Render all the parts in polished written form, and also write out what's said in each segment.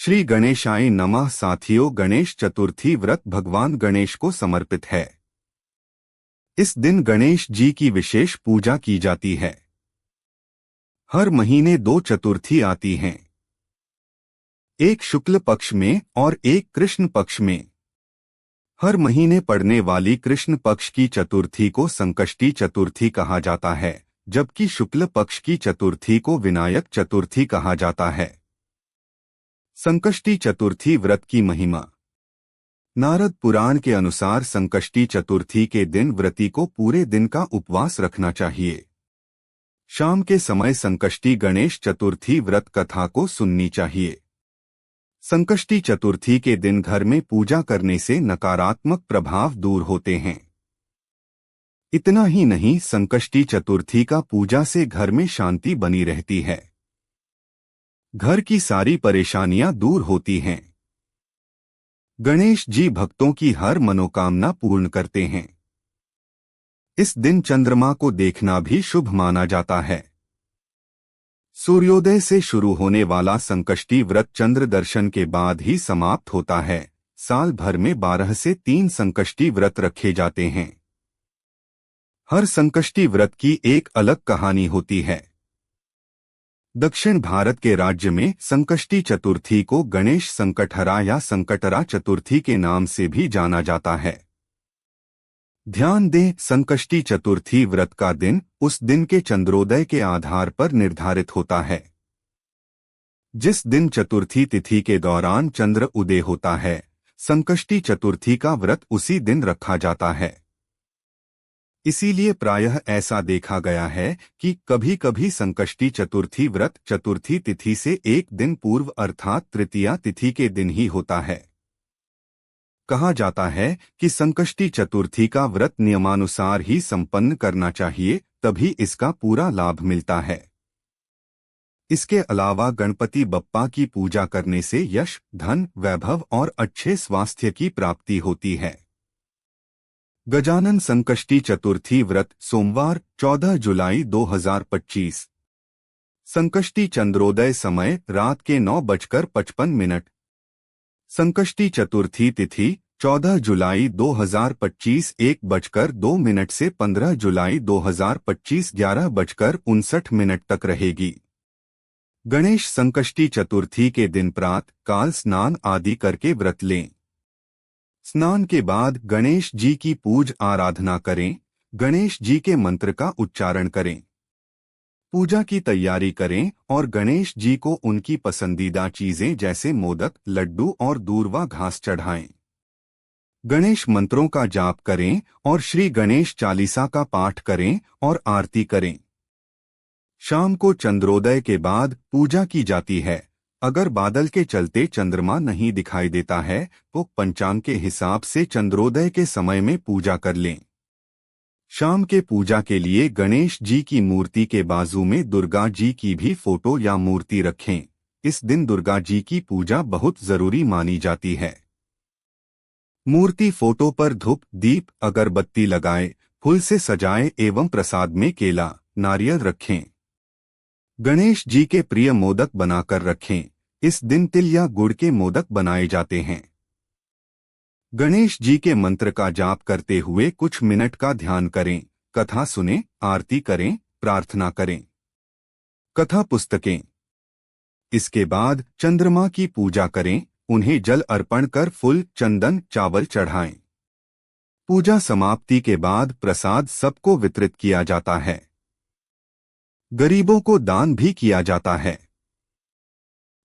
श्री गणेशाय नमः। साथियों, गणेश चतुर्थी व्रत भगवान गणेश को समर्पित है। इस दिन गणेश जी की विशेष पूजा की जाती है। हर महीने 2 चतुर्थी आती हैं, एक शुक्ल पक्ष में और एक कृष्ण पक्ष में। हर महीने पड़ने वाली कृष्ण पक्ष की चतुर्थी को संकष्टी चतुर्थी कहा जाता है, जबकि शुक्ल पक्ष की चतुर्थी को विनायक चतुर्थी कहा जाता है। संकष्टी चतुर्थी व्रत की महिमा। नारद पुराण के अनुसार संकष्टी चतुर्थी के दिन व्रती को पूरे दिन का उपवास रखना चाहिए। शाम के समय संकष्टी गणेश चतुर्थी व्रत कथा को सुननी चाहिए। संकष्टी चतुर्थी के दिन घर में पूजा करने से नकारात्मक प्रभाव दूर होते हैं। इतना ही नहीं, संकष्टी चतुर्थी का पूजा से घर में शांति बनी रहती है। घर की सारी परेशानियां दूर होती हैं। गणेश जी भक्तों की हर मनोकामना पूर्ण करते हैं। इस दिन चंद्रमा को देखना भी शुभ माना जाता है। सूर्योदय से शुरू होने वाला संकष्टी व्रत चंद्र दर्शन के बाद ही समाप्त होता है। साल भर में 12 से 3 संकष्टी व्रत रखे जाते हैं। हर संकष्टी व्रत की एक अलग कहानी होती है। दक्षिण भारत के राज्य में संकष्टी चतुर्थी को गणेश संकटहरा या संकटहरा चतुर्थी के नाम से भी जाना जाता है। ध्यान दें, संकष्टी चतुर्थी व्रत का दिन उस दिन के चंद्रोदय के आधार पर निर्धारित होता है। जिस दिन चतुर्थी तिथि के दौरान चंद्र उदय होता है, संकष्टी चतुर्थी का व्रत उसी दिन रखा जाता है। इसीलिए प्रायः ऐसा देखा गया है कि कभी कभी संकष्टी चतुर्थी व्रत चतुर्थी तिथि से एक दिन पूर्व अर्थात तृतीया तिथि के दिन ही होता है। कहा जाता है कि संकष्टी चतुर्थी का व्रत नियमानुसार ही संपन्न करना चाहिए, तभी इसका पूरा लाभ मिलता है। इसके अलावा गणपति बप्पा की पूजा करने से यश, धन, वैभव और अच्छे स्वास्थ्य की प्राप्ति होती है। गजानन संकष्टी चतुर्थी व्रत सोमवार 14 जुलाई 2025। संकष्टी चंद्रोदय समय रात के 9:55। संकष्टी चतुर्थी तिथि 14 जुलाई 2025 1:02 से 15 जुलाई 2025 11:59 तक रहेगी। गणेश संकष्टी चतुर्थी के दिन प्रातः काल स्नान आदि करके व्रत लें। स्नान के बाद गणेश जी की पूज आराधना करें। गणेश जी के मंत्र का उच्चारण करें। पूजा की तैयारी करें और गणेश जी को उनकी पसंदीदा चीजें जैसे मोदक, लड्डू और दूर्वा घास चढ़ाएं। गणेश मंत्रों का जाप करें और श्री गणेश चालीसा का पाठ करें और आरती करें। शाम को चंद्रोदय के बाद पूजा की जाती है। अगर बादल के चलते चंद्रमा नहीं दिखाई देता है तो पंचांग के हिसाब से चंद्रोदय के समय में पूजा कर लें। शाम के पूजा के लिए गणेश जी की मूर्ति के बाजू में दुर्गा जी की भी फोटो या मूर्ति रखें। इस दिन दुर्गा जी की पूजा बहुत जरूरी मानी जाती है। मूर्ति फोटो पर धूप, दीप, अगरबत्ती लगाएं, फूल से सजाएं एवं प्रसाद में केला, नारियल रखें। गणेश जी के प्रिय मोदक बनाकर रखें। इस दिन तिल या गुड़ के मोदक बनाए जाते हैं। गणेश जी के मंत्र का जाप करते हुए कुछ मिनट का ध्यान करें, कथा सुनें, आरती करें, प्रार्थना करें। कथा पुस्तकें। इसके बाद चंद्रमा की पूजा करें, उन्हें जल अर्पण कर फूल, चंदन, चावल चढ़ाएं। पूजा समाप्ति के बाद प्रसाद सबको वितरित किया जाता है। गरीबों को दान भी किया जाता है।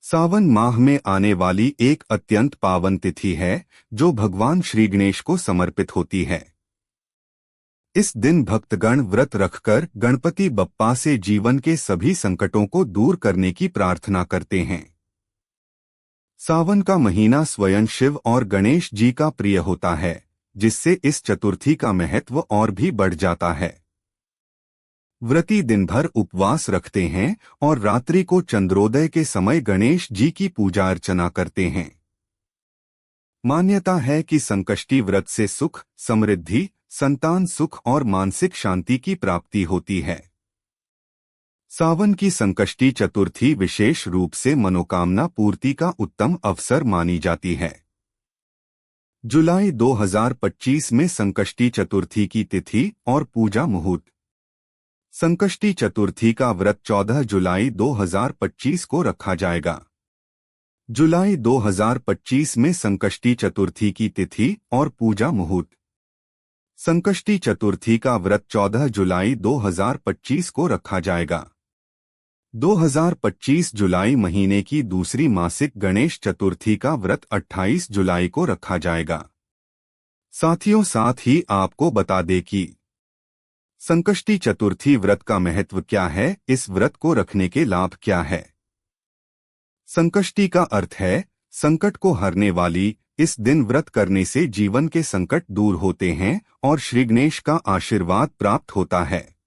सावन माह में आने वाली एक अत्यंत पावन तिथि है जो भगवान श्री गणेश को समर्पित होती है। इस दिन भक्तगण व्रत रखकर गणपति बप्पा से जीवन के सभी संकटों को दूर करने की प्रार्थना करते हैं। सावन का महीना स्वयं शिव और गणेश जी का प्रिय होता है, जिससे इस चतुर्थी का महत्व और भी बढ़ जाता है। व्रती दिन भर उपवास रखते हैं और रात्रि को चंद्रोदय के समय गणेश जी की पूजा अर्चना करते हैं। मान्यता है कि संकष्टी व्रत से सुख, समृद्धि, संतान सुख और मानसिक शांति की प्राप्ति होती है। सावन की संकष्टी चतुर्थी विशेष रूप से मनोकामना पूर्ति का उत्तम अवसर मानी जाती है। जुलाई 2025 में संकष्टी चतुर्थी की तिथि और पूजा मुहूर्त। संकष्टी चतुर्थी का व्रत 14 जुलाई 2025 को रखा जाएगा। जुलाई 2025 में संकष्टी चतुर्थी की तिथि और पूजा मुहूर्त। संकष्टी चतुर्थी का व्रत 14 जुलाई 2025 को रखा जाएगा। 2025 जुलाई महीने की दूसरी मासिक गणेश चतुर्थी का व्रत 28 जुलाई को रखा जाएगा। साथियों, साथ ही आपको बता दें कि संकष्टी चतुर्थी व्रत का महत्व क्या है, इस व्रत को रखने के लाभ क्या है। संकष्टी का अर्थ है संकट को हरने वाली। इस दिन व्रत करने से जीवन के संकट दूर होते हैं और श्री गणेश का आशीर्वाद प्राप्त होता है।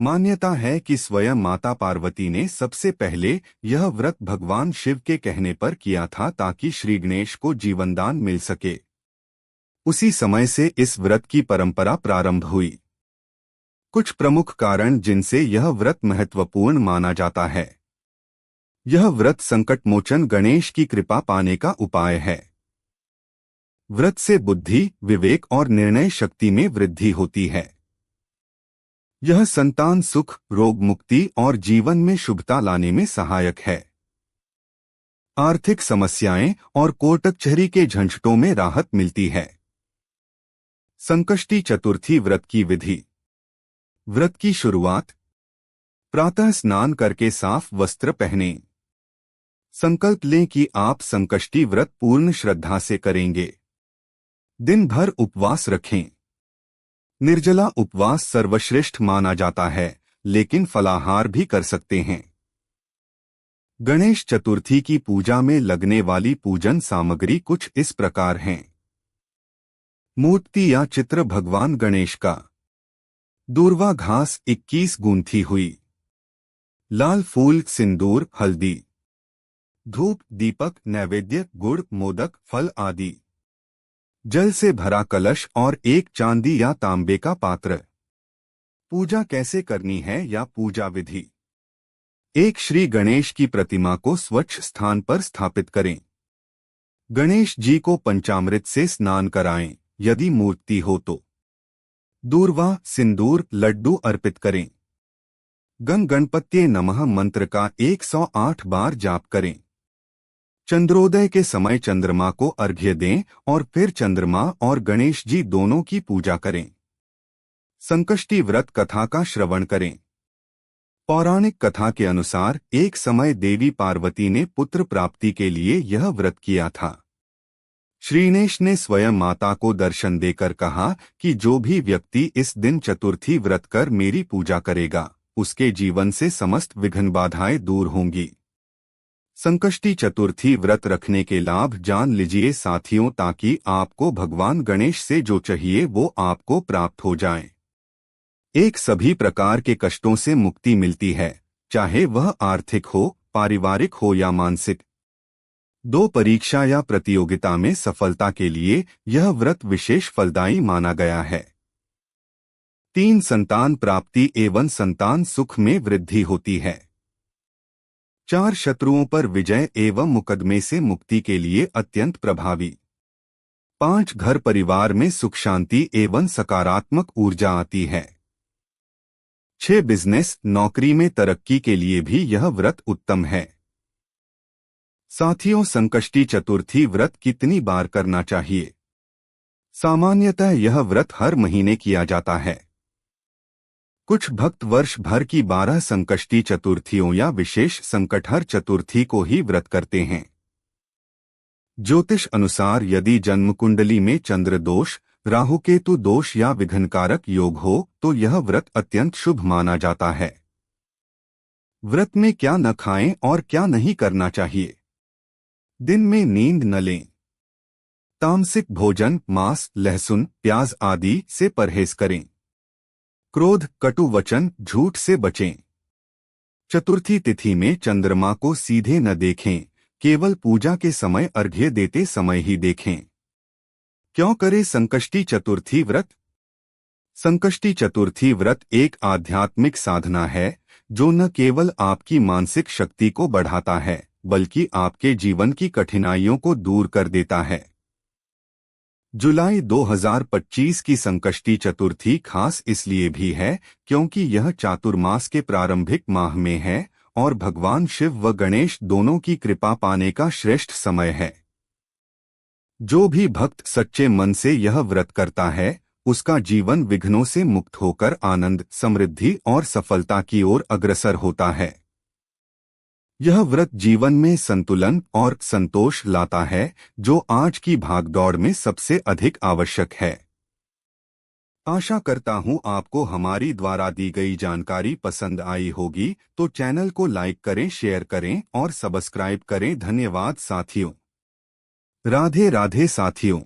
मान्यता है कि स्वयं माता पार्वती ने सबसे पहले यह व्रत भगवान शिव के कहने पर किया था ताकि श्री गणेश को जीवनदान मिल सके। उसी समय से इस व्रत की परंपरा प्रारंभ हुई। कुछ प्रमुख कारण जिनसे यह व्रत महत्वपूर्ण माना जाता है। यह व्रत संकट मोचन गणेश की कृपा पाने का उपाय है। व्रत से बुद्धि, विवेक और निर्णय शक्ति में वृद्धि होती है। यह संतान सुख, रोग मुक्ति और जीवन में शुभता लाने में सहायक है। आर्थिक समस्याएं और कोर्ट कचहरी के झंझटों में राहत मिलती है। संकष्टी चतुर्थी व्रत की विधि। व्रत की शुरुआत। प्रातः स्नान करके साफ वस्त्र पहनें। संकल्प लें कि आप संकष्टी व्रत पूर्ण श्रद्धा से करेंगे। दिन भर उपवास रखें। निर्जला उपवास सर्वश्रेष्ठ माना जाता है, लेकिन फलाहार भी कर सकते हैं। गणेश चतुर्थी की पूजा में लगने वाली पूजन सामग्री कुछ इस प्रकार हैं। मूर्ति या चित्र भगवान गणेश का। दूर्वा घास 21 गूंथी हुई। लाल फूल, सिंदूर, हल्दी, धूप, दीपक, नैवेद्य, गुड़, मोदक, फल आदि। जल से भरा कलश और एक चांदी या तांबे का पात्र। पूजा कैसे करनी है या पूजा विधि। एक श्री गणेश की प्रतिमा को स्वच्छ स्थान पर स्थापित करें। गणेश जी को पंचामृत से स्नान कराएं, यदि मूर्ति हो तो। दूर्वा, सिंदूर, लड्डू अर्पित करें। गं गणपत्ये नमः मंत्र का 108 बार जाप करें। चंद्रोदय के समय चंद्रमा को अर्घ्य दें और फिर चंद्रमा और गणेश जी दोनों की पूजा करें। संकष्टी व्रत कथा का श्रवण करें। पौराणिक कथा के अनुसार एक समय देवी पार्वती ने पुत्र प्राप्ति के लिए यह व्रत किया था। श्री गणेश ने स्वयं माता को दर्शन देकर कहा कि जो भी व्यक्ति इस दिन चतुर्थी व्रत कर मेरी पूजा करेगा, उसके जीवन से समस्त विघ्न बाधाएं दूर होंगी। संकष्टी चतुर्थी व्रत रखने के लाभ जान लीजिए साथियों, ताकि आपको भगवान गणेश से जो चाहिए वो आपको प्राप्त हो जाए। एक, सभी प्रकार के कष्टों से मुक्ति मिलती है, चाहे वह आर्थिक हो, पारिवारिक हो या मानसिक। 2, परीक्षा या प्रतियोगिता में सफलता के लिए यह व्रत विशेष फलदायी माना गया है। 3, संतान प्राप्ति एवं संतान सुख में वृद्धि होती है। 4, शत्रुओं पर विजय एवं मुकदमे से मुक्ति के लिए अत्यंत प्रभावी। 5, घर परिवार में सुख शांति एवं सकारात्मक ऊर्जा आती है। 6, बिजनेस, नौकरी में तरक्की के लिए भी यह व्रत उत्तम है। साथियों, संकष्टी चतुर्थी व्रत कितनी बार करना चाहिए। सामान्यतः यह व्रत हर महीने किया जाता है। कुछ भक्त वर्ष भर की 12 संकष्टी चतुर्थियों या विशेष संकटहर चतुर्थी को ही व्रत करते हैं। ज्योतिष अनुसार यदि जन्म कुंडली में चंद्र दोष, राहु केतु दोष या विघ्नकारक योग हो तो यह व्रत अत्यंत शुभ माना जाता है। व्रत में क्या न खाएं और क्या नहीं करना चाहिए। दिन में नींद न लें। तामसिक भोजन, मांस, लहसुन, प्याज आदि से परहेज करें। क्रोध, कटु वचन, झूठ से बचें। चतुर्थी तिथि में चंद्रमा को सीधे न देखें, केवल पूजा के समय अर्घ्य देते समय ही देखें। क्यों करें संकष्टी चतुर्थी व्रत। संकष्टी चतुर्थी व्रत एक आध्यात्मिक साधना है जो न केवल आपकी मानसिक शक्ति को बढ़ाता है बल्कि आपके जीवन की कठिनाइयों को दूर कर देता है। जुलाई 2025 की संकष्टी चतुर्थी खास इसलिए भी है क्योंकि यह चातुर्मास के प्रारंभिक माह में है और भगवान शिव व गणेश दोनों की कृपा पाने का श्रेष्ठ समय है। जो भी भक्त सच्चे मन से यह व्रत करता है उसका जीवन विघ्नों से मुक्त होकर आनंद, समृद्धि और सफलता की ओर अग्रसर होता है। यह व्रत जीवन में संतुलन और संतोष लाता है जो आज की भागदौड़ में सबसे अधिक आवश्यक है। आशा करता हूं आपको हमारी द्वारा दी गई जानकारी पसंद आई होगी, तो चैनल को लाइक करें, शेयर करें और सब्सक्राइब करें। धन्यवाद साथियों। राधे राधे साथियों।